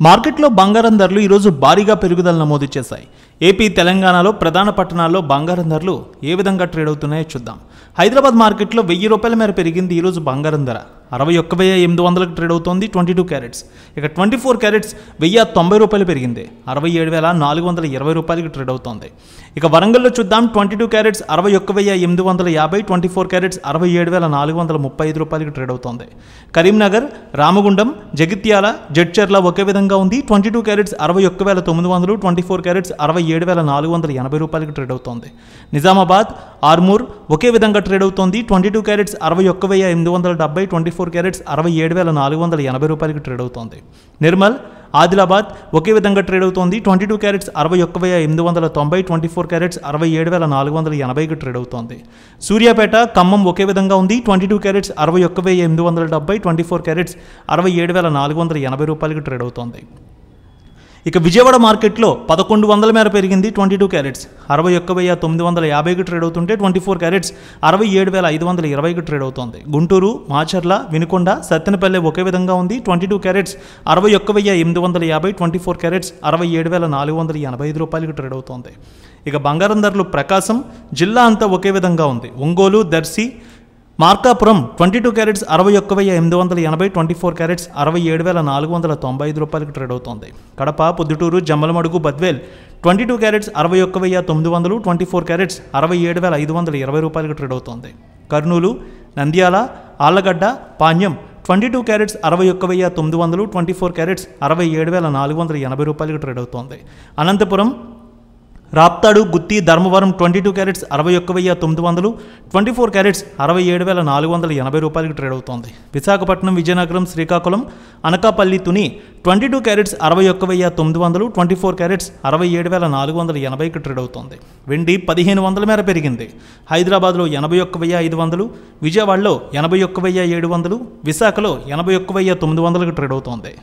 మార్కెట్లో బంగారం ధరలు ఈరోజు భారీగా పెరుగుదల నమోదు చేశాయి. ఏపీ, తెలంగాణలో ప్రధాన పట్టణాల్లో బంగారం ధరలు ఏ విధంగా ట్రేడ్ అవుతున్నాయో చూద్దాం. హైదరాబాద్ మార్కెట్లో ₹1000 మేర పెరిగింది. ఈరోజు బంగారం ధర 61,800కి ట్రేడ్ అవుతోంది. 22 క్యారెట్స్. ఇక 24 క్యారెట్స్ ₹1,090 పెరిగింది. ₹67,420కి ట్రేడ్ అవుతోంది. ఇక వరంగల్లో చూద్దాం. 22 క్యారెట్స్ 61,850, 24 క్యారెట్స్ ₹67,435కి ట్రేడ్ అవుతోంది. కరీంనగర్, రామగుండం, జగిత్యాల, జడ్చర్ల ఒకే విధంగా ఉంది. 22 క్యారెట్స్ 61,900, 24 క్యారెట్స్ ₹67,480కి ట్రేడ్ అవుతోంది. నిజామాబాద్, ఆర్మూర్ ఒకే విధంగా ట్రేడ్ అవుతోంది. 22 క్యారెట్స్ 61,870, 24 క్యారెట్స్ ₹67,480కి ట్రేడ్ అవుతోంది. నిర్మల్, ఆదిలాబాద్ ఒకే విధంగా ట్రేడ్ అవుతోంది. 22 క్యారెట్స్ 61,890, 24 క్యారెట్స్ ₹67,480కి ట్రేడ్ అవుతోంది. సూర్యాపేట, ఖమ్మం ఒకే విధంగా ఉంది. 22 క్యారెట్స్ 61,870, 24 క్యారెట్స్ ₹67,480కి ట్రేడ్ అవుతోంది. ఇక విజయవాడ మార్కెట్లో 1100 మేర పెరిగింది. 22 క్యారెట్స్ 61,950కి ట్రేడ్ అవుతుంటే 24 క్యారెట్స్ ₹67,520కి ట్రేడ్ అవుతోంది. గుంటూరు, మాచర్ల, వినుకొండ, సత్తెనపల్లె ఒకే విధంగా ఉంది. 22 క్యారెట్స్ 61,850, 24 క్యారెట్స్ ₹67,485కి ట్రేడ్ అవుతోంది. ఇక బంగారం ధరలు ప్రకాశం జిల్లా అంతా ఒకే విధంగా ఉంది. ఒంగోలు, దర్శి, మార్కాపురం 22 క్యారెట్స్ 61,880, 24 క్యారెట్స్ ₹67,495కి ట్రేడ్ అవుతోంది. కడప, పొద్దుటూరు, జమ్మలమడుగు, బద్వేల్ 22 క్యారెట్స్ 61,900, 24 క్యారెట్స్ ₹67,520కి ట్రేడ్ అవుతోంది. కర్నూలు, నంద్యాల, ఆళ్లగడ్డ, పాణ్యం 22 క్యారెట్స్ 61,900, 24 క్యారెట్స్ ₹67,480కి ట్రేడ్ అవుతోంది. అనంతపురం, రాప్తాడు, గుత్తి, ధర్మవరం 22 క్యారెట్స్ 61,900, 24 క్యారెట్స్ ₹67,480కి ట్రేడ్ అవుతోంది. విశాఖపట్నం, విజయనగరం, శ్రీకాకుళం, అనకాపల్లి, తుని 22 క్యారెట్స్ 61,900, 24 క్యారెట్స్ ₹67,480కి ట్రేడ్ అవుతోంది. వెండి 1,500 మేర పెరిగింది. హైదరాబాద్లో 81,500, విజయవాడలో 81,700, విశాఖలో 81,900కి ట్రేడ్ అవుతోంది.